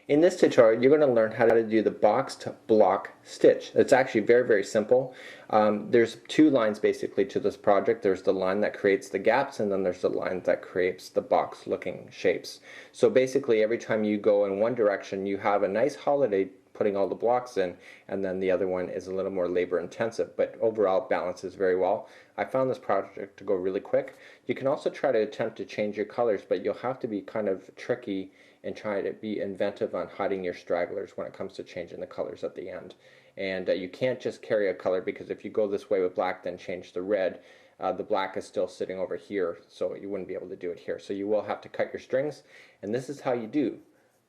In this tutorial, you're going to learn how to do the boxed block stitch. It's actually very, very simple. There's two lines basically to this project. There's the line that creates the gaps, and then there's the line that creates the box looking shapes. So basically every time you go in one direction, you have a nice holiday putting all the blocks in, and then the other one is a little more labor intensive, but overall balances very well. I found this project to go really quick. You can also try to attempt to change your colors, but you'll have to be kind of tricky and try to be inventive on hiding your stragglers when it comes to changing the colors at the end. And you can't just carry a color, because if you go this way with black then change the red, the black is still sitting over here, so you wouldn't be able to do it here. So you will have to cut your strings, and this is how you do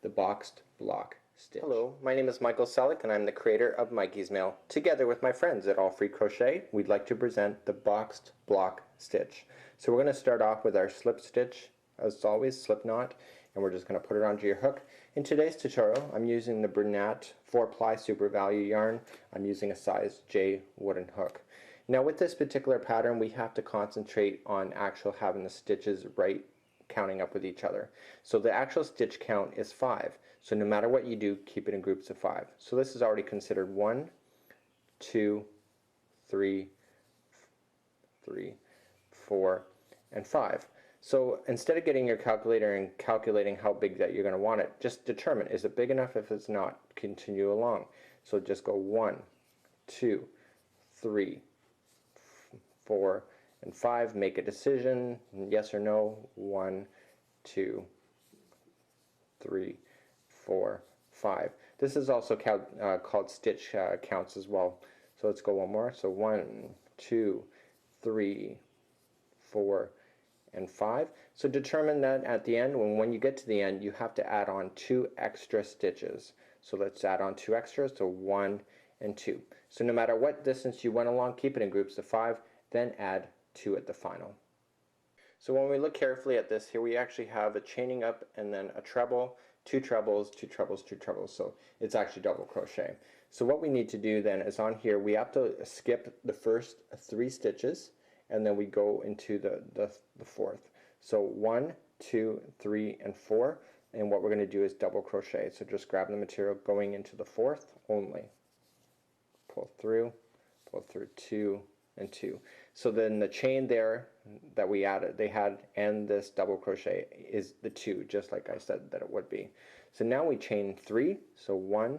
the boxed block stitch. Hello, my name is Michael Selleck, and I'm the creator of Mikey's Mail. Together with my friends at All Free Crochet, we'd like to present the boxed block stitch. So we're going to start off with our slip stitch, as always, slip knot, and we're just going to put it onto your hook. In today's tutorial, I'm using the Bernat 4-ply Super Value yarn. I'm using a size J wooden hook. Now with this particular pattern, we have to concentrate on actual having the stitches right, counting up with each other. So the actual stitch count is 5. So no matter what you do, keep it in groups of 5. So this is already considered 1, 2, 3, 4, and 5. So instead of getting your calculator and calculating how big that you're going to want it, just determine, is it big enough? If it's not, continue along. So just go 1, 2, 3, 4, and 5. Make a decision, yes or no. 1, 2, 3, 4, 5. This is also called stitch counts as well. So let's go one more. So 1, 2, 3, 4, and 5. So determine that at the end, when you get to the end, you have to add on 2 extra stitches. So let's add on 2 extras, so 1 and 2. So no matter what distance you went along, keep it in groups of 5, then add 2 at the final. So when we look carefully at this, here we actually have a chaining up and then a treble, 2 trebles, 2 trebles, 2 trebles. So it's actually double crochet. So what we need to do then is on here, we have to skip the first 3 stitches, and then we go into the fourth. So 1, 2, 3, and 4, and what we're going to do is double crochet. So just grab the material going into the fourth only. Pull through 2 and 2. So then the chain there that we added, and this double crochet is the 2, just like I said that it would be. So now we chain 3, so 1,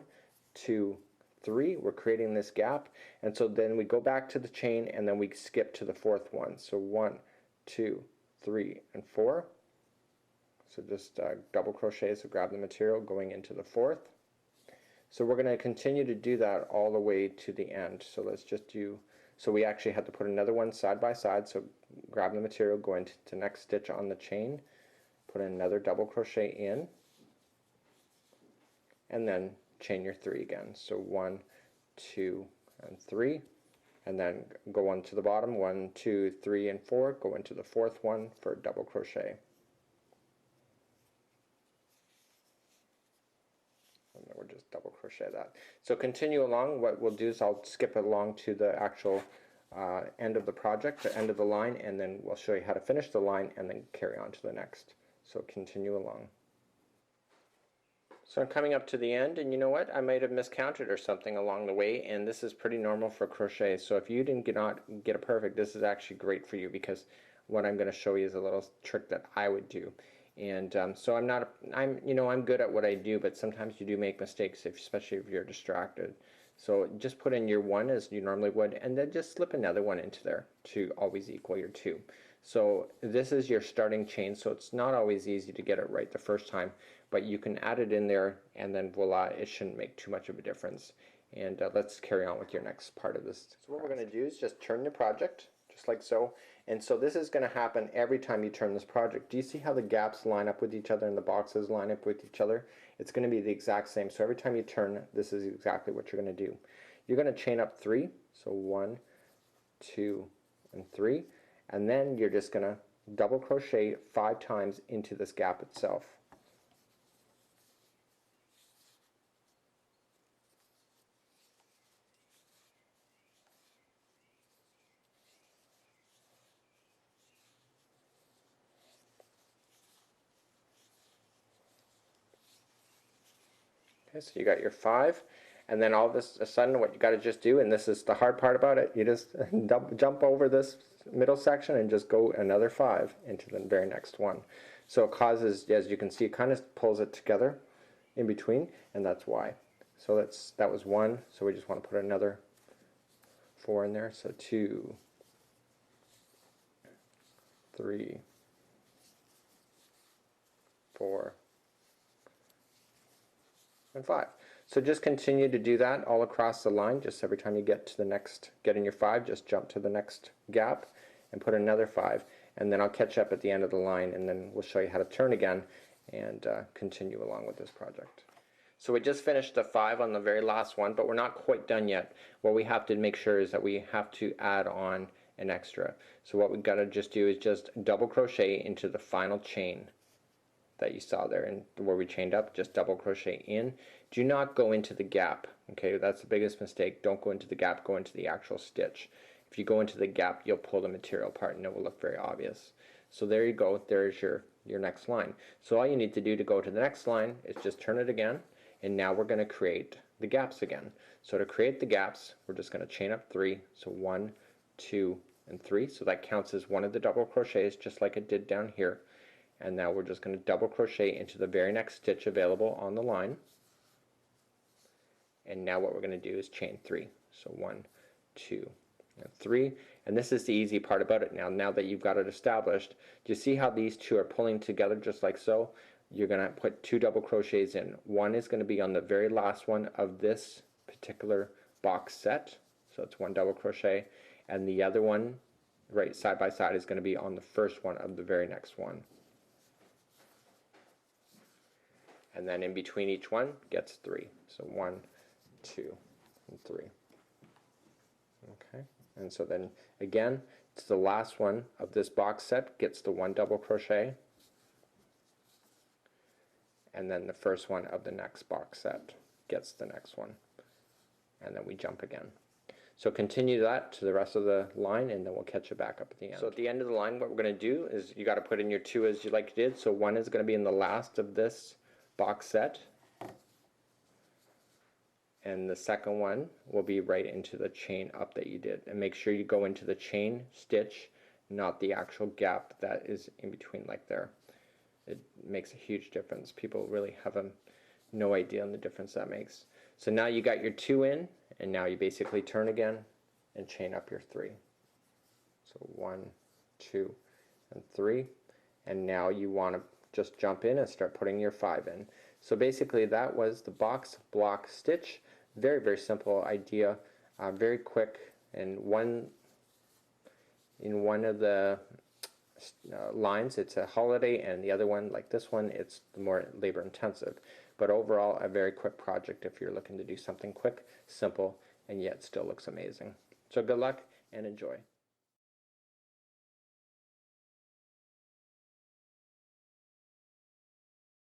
2, 3, we're creating this gap, and so then we go back to the chain and then we skip to the fourth one. So 1, 2, 3, and 4. So just double crochet, so grab the material going into the fourth. So we're going to continue to do that all the way to the end. So let's just do, so we actually had to put another one side by side. So grab the material, go into the next stitch on the chain, put another double crochet in, and then chain your 3 again. So 1, 2, and 3, and then go on to the bottom, 1, 2, 3, and 4, go into the fourth one for a double crochet. And then we'll just double crochet that. So continue along. What we'll do is I'll skip along to the actual end of the project, the end of the line, and then we'll show you how to finish the line and then carry on to the next. So continue along. So I'm coming up to the end, and you know what? I might have miscounted or something along the way, and this is pretty normal for crochet. So if you didn't get it perfect, this is actually great for you, because what I'm going to show you is a little trick that I would do. And so I'm good at what I do, but sometimes you do make mistakes, especially if you're distracted. So just put in your 1 as you normally would, and then just slip another one into there to always equal your 2. So this is your starting chain, so it's not always easy to get it right the first time, but you can add it in there, and then voila, it shouldn't make too much of a difference. And let's carry on with your next part of this. So what we're going to do is just turn the project, just like so. And so this is going to happen every time you turn this project. Do you see how the gaps line up with each other and the boxes line up with each other? It's going to be the exact same. So every time you turn, this is exactly what you're going to do. You're going to chain up 3, so 1, 2, and 3, and then you're just going to double crochet 5 times into this gap itself. Okay, so you got your 5, and then all of a sudden what you got to just do, and this is the hard part about it, you just jump over this middle section and just go another 5 into the very next one. So it causes, as you can see, it kind of pulls it together in between, and that's why. So that was 1, so we just want to put another 4 in there. So 2, 3, 4, and 5. So just continue to do that all across the line. Just every time you get to the next, get in your 5, just jump to the next gap and put another 5. And then I'll catch up at the end of the line, and then we'll show you how to turn again and continue along with this project. So we just finished the 5 on the very last one, but we're not quite done yet. What we have to make sure is that we have to add on an extra. So what we've got to just do is just double crochet into the final chain that you saw there, and where we chained up, just double crochet in. Do not go into the gap. Okay, that's the biggest mistake. Don't go into the gap, go into the actual stitch. If you go into the gap, you'll pull the material apart and it will look very obvious. So there you go, there's your next line. So all you need to do to go to the next line is just turn it again, and now we're going to create the gaps again. So to create the gaps, we're just going to chain up 3. So 1, 2, and 3. So that counts as one of the double crochets, just like it did down here. And now we're just going to double crochet into the very next stitch available on the line. And now what we're going to do is chain 3. So 1, 2, and 3. And this is the easy part about it now that you've got it established. Do you see how these two are pulling together just like so? You're going to put 2 double crochets in. One is going to be on the very last one of this particular box set. So it's 1 double crochet. And the other one, right side by side, is going to be on the first one of the very next one. And then in between each one gets 3. So 1, 2, and 3. Okay, and so then again, it's the last one of this box set gets the 1 double crochet, and then the first one of the next box set gets the next one, and then we jump again. So continue that to the rest of the line, and then we'll catch you back up at the end. So at the end of the line, what we're going to do is you got to put in your 2 as you like you did. So 1 is going to be in the last of this box set, and the second one will be right into the chain up that you did. And make sure you go into the chain stitch, not the actual gap that is in between like there. It makes a huge difference. People really have no idea on the difference that makes. So now you got your 2 in, and now you basically turn again and chain up your 3. So 1, 2, and 3, and now you want to just jump in and start putting your 5 in. So basically that was the box block stitch. Very, very simple idea, very quick. And in one of the lines it's a holiday, and the other one, like this one, it's more labor intensive. But overall a very quick project if you're looking to do something quick, simple, and yet still looks amazing. So good luck and enjoy.